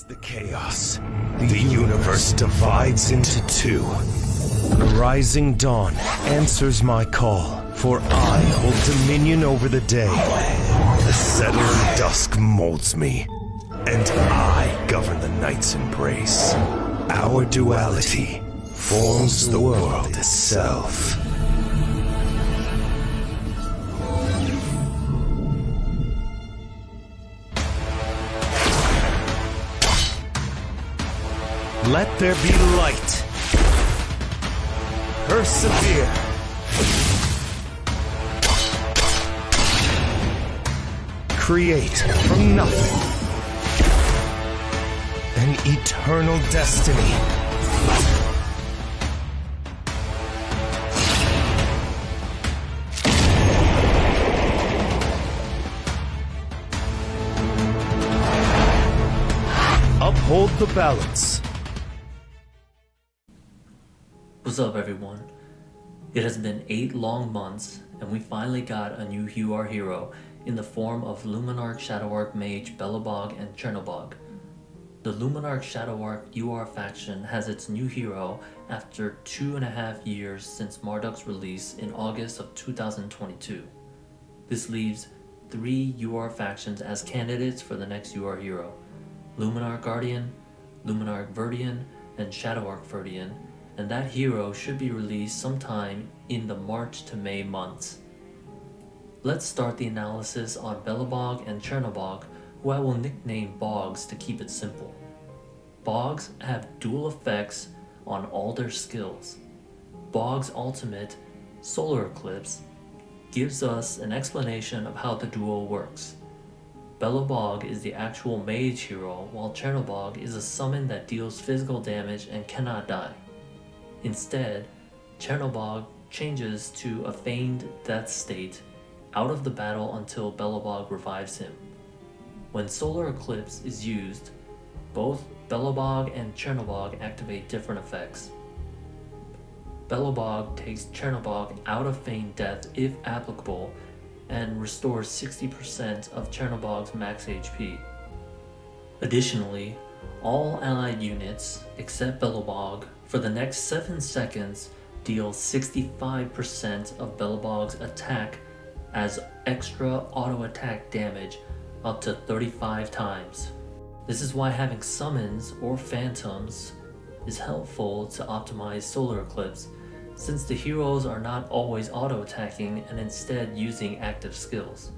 Amidst the chaos, the universe divides into two. The rising dawn answers my call, for I hold dominion over the day. The settling dusk molds me, and I govern the night's embrace. Our duality forms the world itself. Let there be light. Persevere. Create from nothing. An eternal destiny. Uphold the balance. What's up, everyone? It has been 8 long months, and we finally got a new UR hero in the form of Luminarch Shadow Arc Mage Belobog and Chernobog. The Luminarch Shadow Arc UR faction has its new hero after 2.5 years since Marduk's release in August of 2022. This leaves 3 UR factions as candidates for the next UR hero: Luminarch Guardian, Luminarch Verdian, and Shadow Arc Verdian, and that hero should be released sometime in the March to May months. Let's start the analysis on Belobog and Chernobog, who I will nickname Bogs to keep it simple. Bogs have dual effects on all their skills. Bog's ultimate, Solar Eclipse, gives us an explanation of how the duo works. Belobog is the actual mage hero, while Chernobog is a summon that deals physical damage and cannot die. Instead, Chernobog changes to a feigned death state out of the battle until Belobog revives him. When Solar Eclipse is used, both Belobog and Chernobog activate different effects. Belobog takes Chernobog out of feigned death if applicable and restores 60% of Chernobog's max HP. Additionally, all allied units, except Belobog, for the next 7 seconds deal 65% of Belobog's attack as extra auto attack damage up to 35 times. This is why having summons or phantoms is helpful to optimize Solar Eclipse, since the heroes are not always auto attacking and instead using active skills.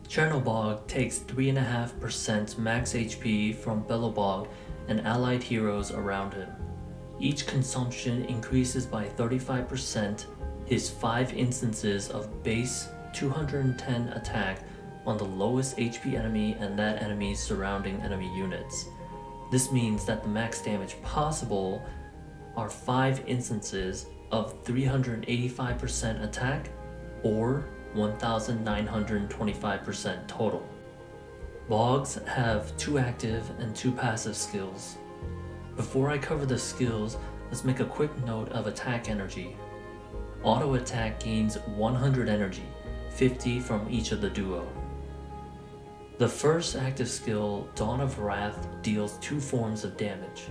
Chernobog takes 3.5% max HP from Belobog and allied heroes around him. Each consumption increases by 35% his 5 instances of base 210 attack on the lowest HP enemy and that enemy's surrounding enemy units. This means that the max damage possible are 5 instances of 385% attack or 1925% total. Bogs have 2 active and 2 passive skills. Before I cover the skills, let's make a quick note of attack energy. Auto attack gains 100 energy, 50 from each of the duo. The first active skill, Dawn of Wrath, deals 2 forms of damage.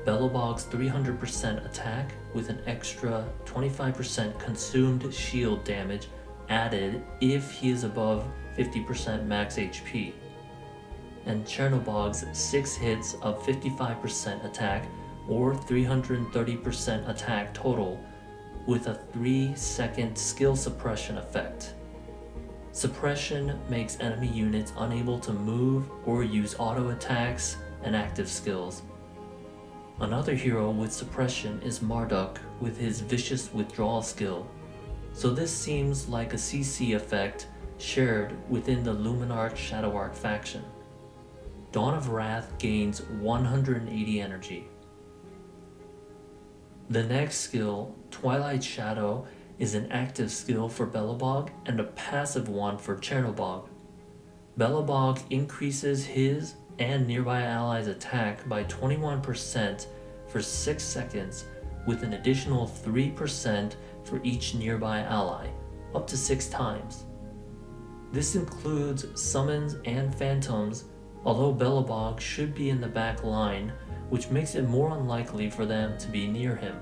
Belobog's 300% attack with an extra 25% consumed shield damage added if he is above 50% max HP. And Chernobog's 6 hits of 55% attack or 330% attack total with a 3-second skill suppression effect. Suppression makes enemy units unable to move or use auto attacks and active skills. Another hero with suppression is Marduk with his vicious withdrawal skill, so this seems like a CC effect shared within the Luminarch Shadow Arc faction. Dawn of Wrath gains 180 energy. The next skill, Twilight Shadow, is an active skill for Belobog and a passive one for Chernobog. Belobog increases his and nearby allies' attack by 21% for 6 seconds with an additional 3% for each nearby ally, up to 6 times. This includes summons and phantoms although Belobog should be in the back line, which makes it more unlikely for them to be near him.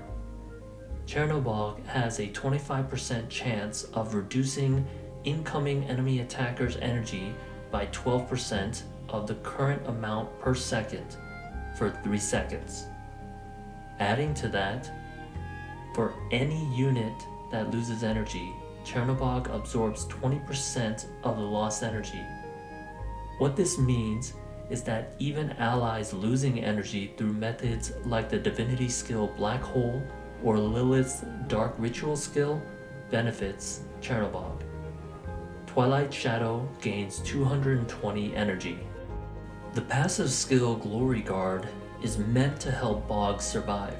Chernobog has a 25% chance of reducing incoming enemy attackers' energy by 12% of the current amount per second for 3 seconds. Adding to that, for any unit that loses energy, Chernobog absorbs 20% of the lost energy. What this means is that even allies losing energy through methods like the Divinity skill Black Hole or Lilith's Dark Ritual skill benefits Chernobog. Twilight Shadow gains 220 energy. The passive skill Glory Guard is meant to help Bog survive.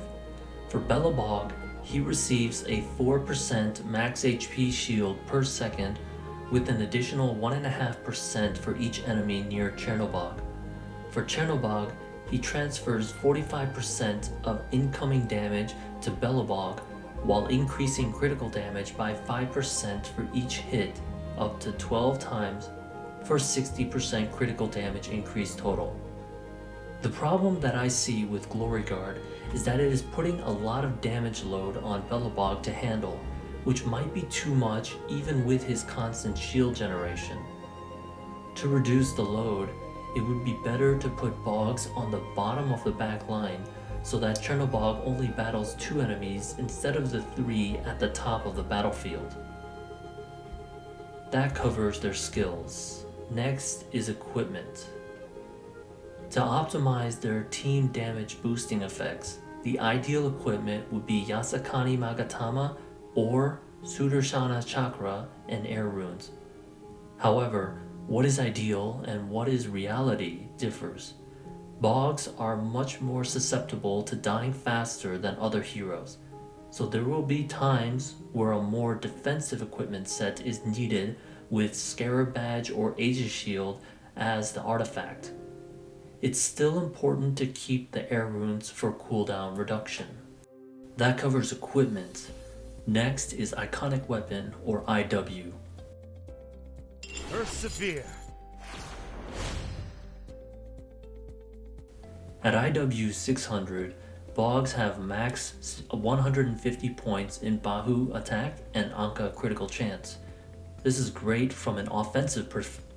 For Belobog, he receives a 4% max HP shield per second with an additional 1.5% for each enemy near Chernobog. For Chernobog, he transfers 45% of incoming damage to Belobog while increasing critical damage by 5% for each hit up to 12 times for 60% critical damage increase total. The problem that I see with Glory Guard is that it is putting a lot of damage load on Belobog to handle, which might be too much even with his constant shield generation. To reduce the load, it would be better to put Bogs on the bottom of the back line so that Chernobog only battles 2 enemies instead of the 3 at the top of the battlefield. That covers their skills. Next is equipment. To optimize their team damage boosting effects, the ideal equipment would be Yasakani Magatama or Sudarshana Chakra and Air Runes. However, what is ideal and what is reality differs. Bogs are much more susceptible to dying faster than other heroes, so there will be times where a more defensive equipment set is needed with Scarab Badge or Aegis Shield as the artifact. It's still important to keep the Air Runes for cooldown reduction. That covers equipment. Next is Iconic Weapon or IW. Persevere. At IW 600, Bogs have max 150 points in Bahu attack and Anka critical chance. This is great from an offensive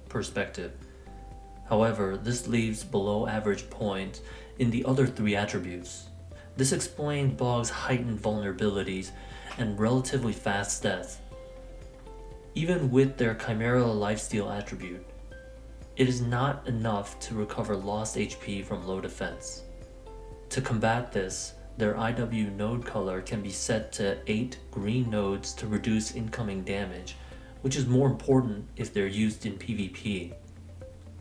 perspective. However, this leaves below average points in the other 3 attributes. This explains Bog's heightened vulnerabilities and relatively fast death. Even with their Chimera lifesteal attribute, it is not enough to recover lost HP from low defense. To combat this, their IW node color can be set to 8 green nodes to reduce incoming damage, which is more important if they're used in PvP.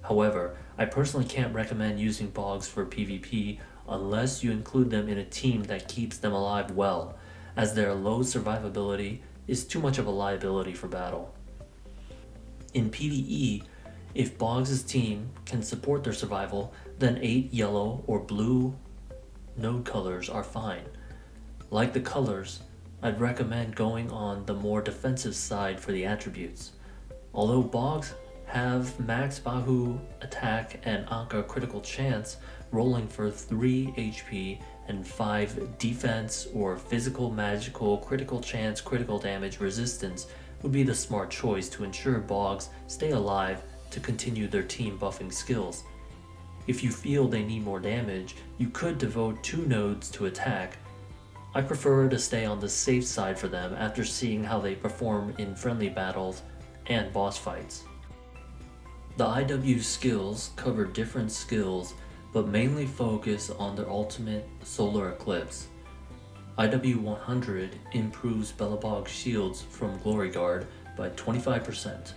However, I personally can't recommend using Bogs for PvP unless you include them in a team that keeps them alive well, as their low survivability is too much of a liability for battle. In PvE, if Boggs' team can support their survival, then 8 yellow or blue node colors are fine. Like the colors, I'd recommend going on the more defensive side for the attributes. Although Boggs have max Bahu attack and Anka critical chance rolling for 3 HP and 5 defense or physical magical critical chance critical damage resistance would be the smart choice to ensure Boggs stay alive to continue their team buffing skills. If you feel they need more damage, you could devote 2 nodes to attack. I prefer to stay on the safe side for them after seeing how they perform in friendly battles and boss fights. The IW skills cover different skills but mainly focus on their ultimate Solar Eclipse. IW 100 improves Belobog shields from Glory Guard by 25%.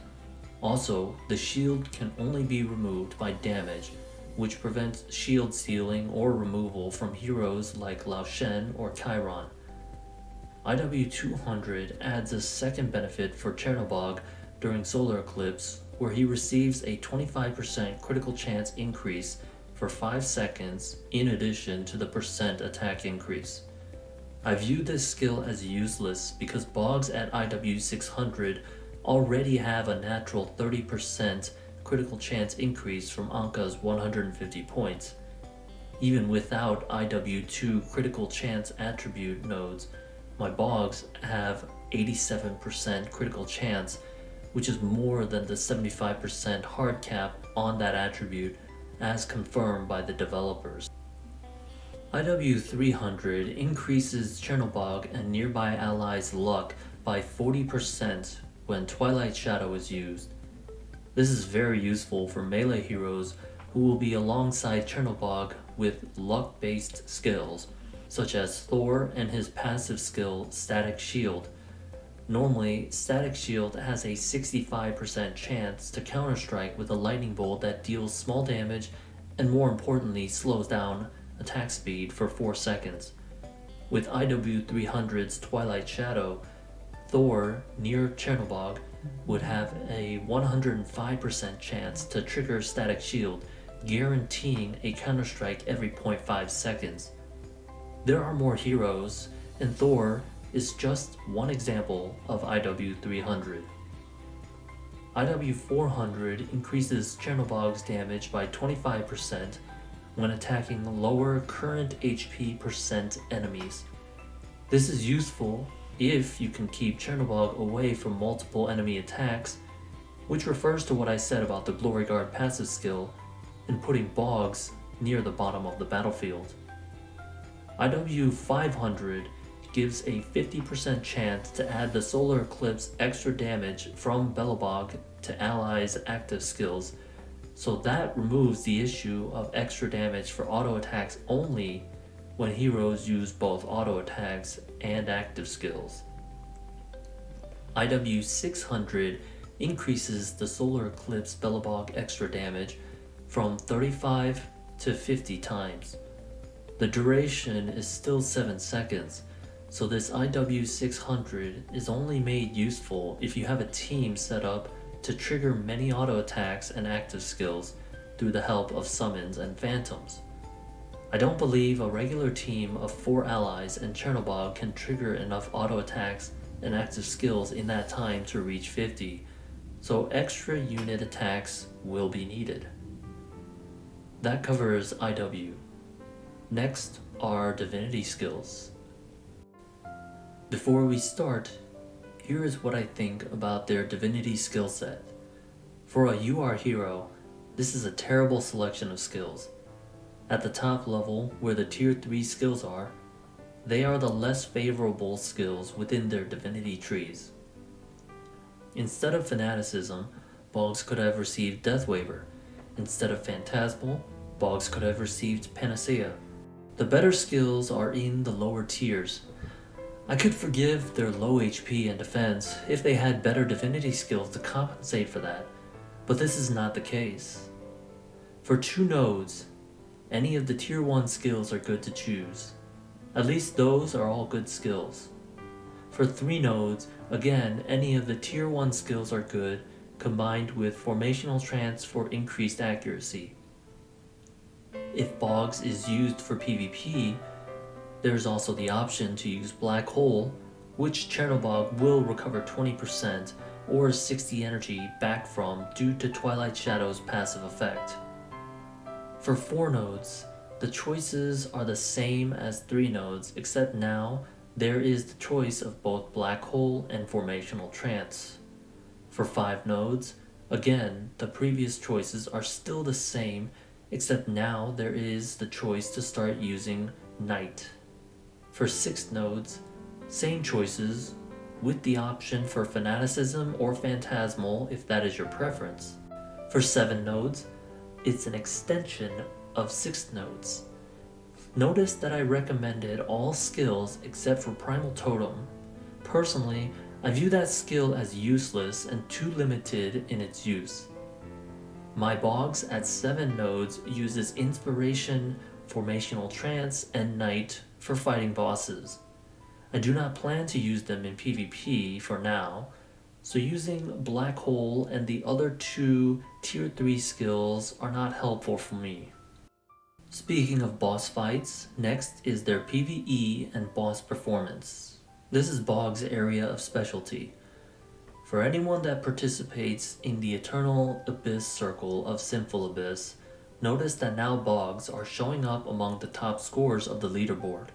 Also, the shield can only be removed by damage, which prevents shield stealing or removal from heroes like Lao Shen or Chiron. IW 200 adds a second benefit for Chernobog during Solar Eclipse, where he receives a 25% critical chance increase for 5 seconds in addition to the percent attack increase. I view this skill as useless because Bogs at IW 600 already have a natural 30% critical chance increase from Anka's 150 points. Even without IW2 critical chance attribute nodes, my bogs have 87% critical chance, which is more than the 75% hard cap on that attribute as confirmed by the developers. IW300 increases Chernobog and nearby allies' luck by 40% when Twilight Shadow is used. This is very useful for melee heroes who will be alongside Chernobog with luck-based skills, such as Thor and his passive skill Static Shield. Normally, Static Shield has a 65% chance to counterstrike with a lightning bolt that deals small damage and more importantly slows down attack speed for 4 seconds. With IW300's Twilight Shadow, Thor near Chernobog would have a 105% chance to trigger Static Shield, guaranteeing a counterstrike every 0.5 seconds. There are more heroes, and Thor is just one example of IW300. IW400 increases Chernobog's damage by 25% when attacking lower current HP percent enemies. This is useful if you can keep Chernobog away from multiple enemy attacks, which refers to what I said about the Glory Guard passive skill and putting bogs near the bottom of the battlefield. IW500 gives a 50% chance to add the Solar Eclipse extra damage from Belobog to allies' active skills, so that removes the issue of extra damage for auto attacks only when heroes use both auto attacks and active skills. IW600 increases the Solar Eclipse Belobog extra damage from 35 to 50 times. The duration is still 7 seconds, so this IW600 is only made useful if you have a team set up to trigger many auto attacks and active skills through the help of summons and phantoms. I don't believe a regular team of 4 allies and Chernobog can trigger enough auto attacks and active skills in that time to reach 50, so extra unit attacks will be needed. That covers IW. Next are Divinity skills. Before we start, here is what I think about their Divinity skill set. For a UR hero, this is a terrible selection of skills. At the top level, where the tier 3 skills are, they are the less favorable skills within their Divinity trees. Instead of Fanaticism, Bogs could have received Death Waver. Instead of Phantasmal, Bogs could have received Panacea. The better skills are in the lower tiers. I could forgive their low HP and defense if they had better Divinity skills to compensate for that, but this is not the case. For 2 nodes, any of the tier 1 skills are good to choose. At least those are all good skills. For 3 nodes, again, any of the tier 1 skills are good, combined with Formational Trance for increased accuracy. If Bogs is used for PvP, there is also the option to use Black Hole, which Chernobog will recover 20% or 60 energy back from due to Twilight Shadow's passive effect. For 4 nodes, the choices are the same as 3 nodes, except now there is the choice of both Black Hole and Formational Trance. For 5 nodes, again, the previous choices are still the same, except now there is the choice to start using Night. For 6 nodes, same choices, with the option for Fanaticism or Phantasmal if that is your preference. For 7 nodes, it's an extension of 6 nodes. Notice that I recommended all skills except for Primal Totem. Personally, I view that skill as useless and too limited in its use. My Bogs at 7 nodes uses Inspiration, Formational Trance, and Night for fighting bosses. I do not plan to use them in PvP for now, so using Black Hole and the other 2 tier 3 skills are not helpful for me. Speaking of boss fights, next is their PvE and boss performance. This is Bog's area of specialty. For anyone that participates in the Eternal Abyss circle of Sinful Abyss, notice that now Bogs are showing up among the top scores of the leaderboard.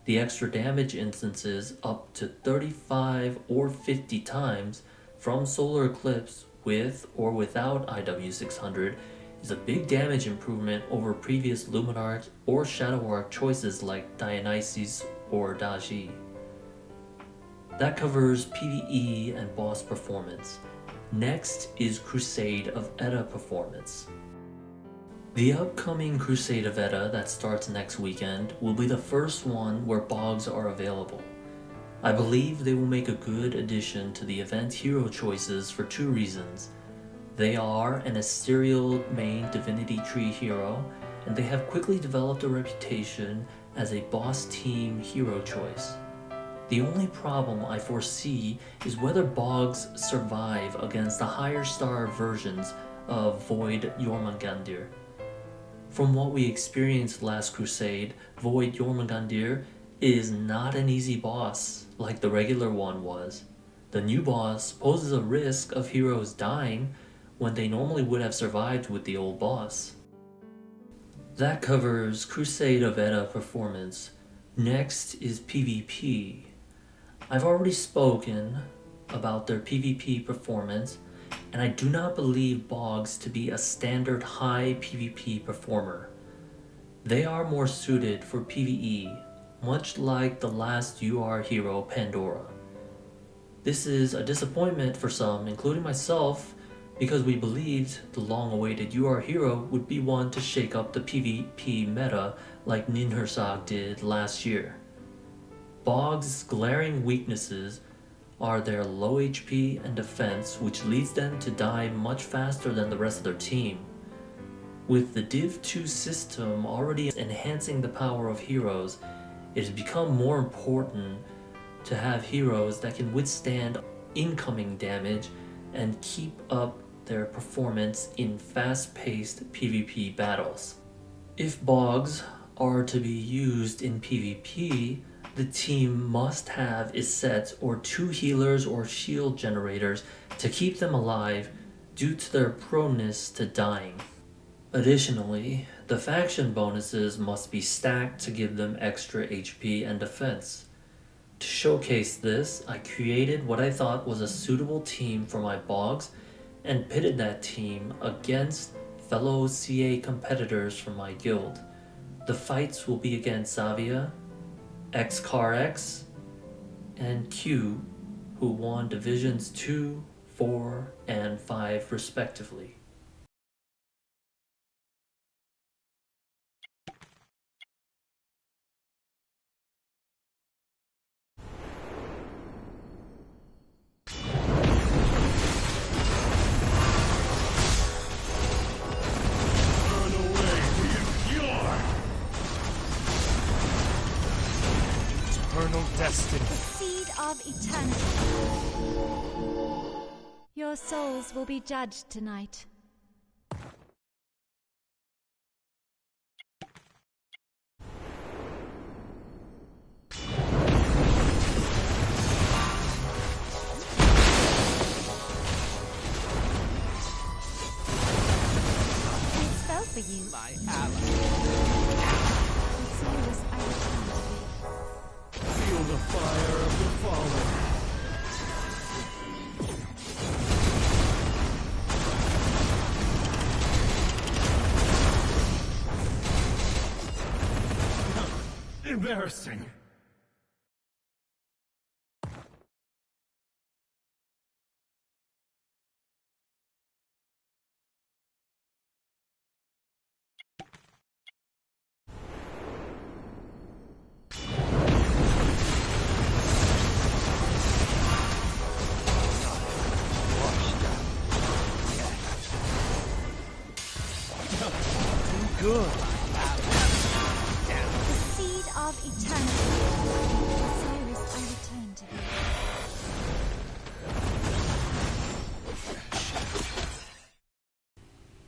The extra damage instances up to 35 or 50 times from Solar Eclipse with or without IW600 is a big damage improvement over previous Luminarch or Shadow Arc choices like Dionysus or Daji. That covers PvE and boss performance. Next is Crusade of Edda performance. The upcoming Crusade of Edda that starts next weekend will be the first one where Bogs are available. I believe they will make a good addition to the event hero choices for two reasons. They are an ethereal main Divinity tree hero, and they have quickly developed a reputation as a boss team hero choice. The only problem I foresee is whether Bogs survive against the higher star versions of Void Jormungandr. From what we experienced last Crusade, Void Jormungandr is not an easy boss like the regular one was. The new boss poses a risk of heroes dying when they normally would have survived with the old boss. That covers Crusade of Edda performance. Next is PvP. I've already spoken about their PvP performance, and I do not believe Bogs to be a standard high PvP performer. They are more suited for PvE, much like the last UR hero Pandora. This is a disappointment for some, including myself, because we believed the long-awaited UR hero would be one to shake up the PvP meta like Ninhursag did last year. Bogs' glaring weaknesses are their low HP and defense, which leads them to die much faster than the rest of their team. With the Div 2 system already enhancing the power of heroes, it has become more important to have heroes that can withstand incoming damage and keep up their performance in fast-paced PvP battles. If Bogs are to be used in PvP, the team must have a set or two healers or shield generators to keep them alive due to their proneness to dying. Additionally, the faction bonuses must be stacked to give them extra HP and defense. To showcase this, I created what I thought was a suitable team for my Bogs and pitted that team against fellow CA competitors from my guild. The fights will be against Zavia, XCarX, and Q, who won Divisions 2, 4, and 5 respectively. Eternal destiny. The seed of eternity. Your souls will be judged tonight. It spell for you. My ally. Osiris, I return to thee. Feel the fire of the fallen. Embarrassing. Good. The seed of eternity. Osiris, I return to thee.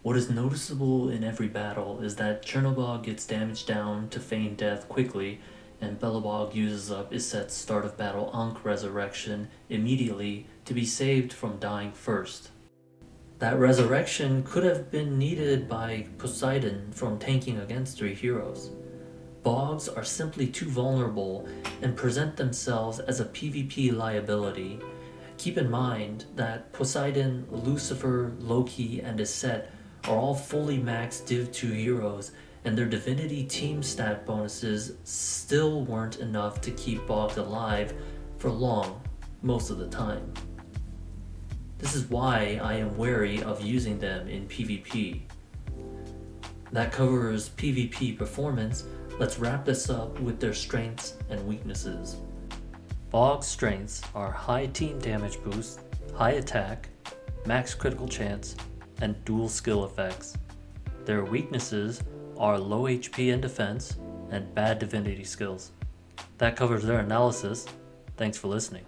What is noticeable in every battle is that Chernobog gets damage down to feign death quickly and Belobog uses up his set Start of Battle Ankh Resurrection immediately to be saved from dying first. That resurrection could have been needed by Poseidon from tanking against 3 heroes. Bogs are simply too vulnerable and present themselves as a PvP liability. Keep in mind that Poseidon, Lucifer, Loki, and his set are all fully maxed Div 2 heroes, and their Divinity team stat bonuses still weren't enough to keep Bogs alive for long most of the time. This is why I am wary of using them in PvP. That covers PvP performance. Let's wrap this up with their strengths and weaknesses. Bog's strengths are high team damage boost, high attack, max critical chance, and dual skill effects. Their weaknesses are low HP and defense, and bad divinity skills. That covers their analysis. Thanks for listening.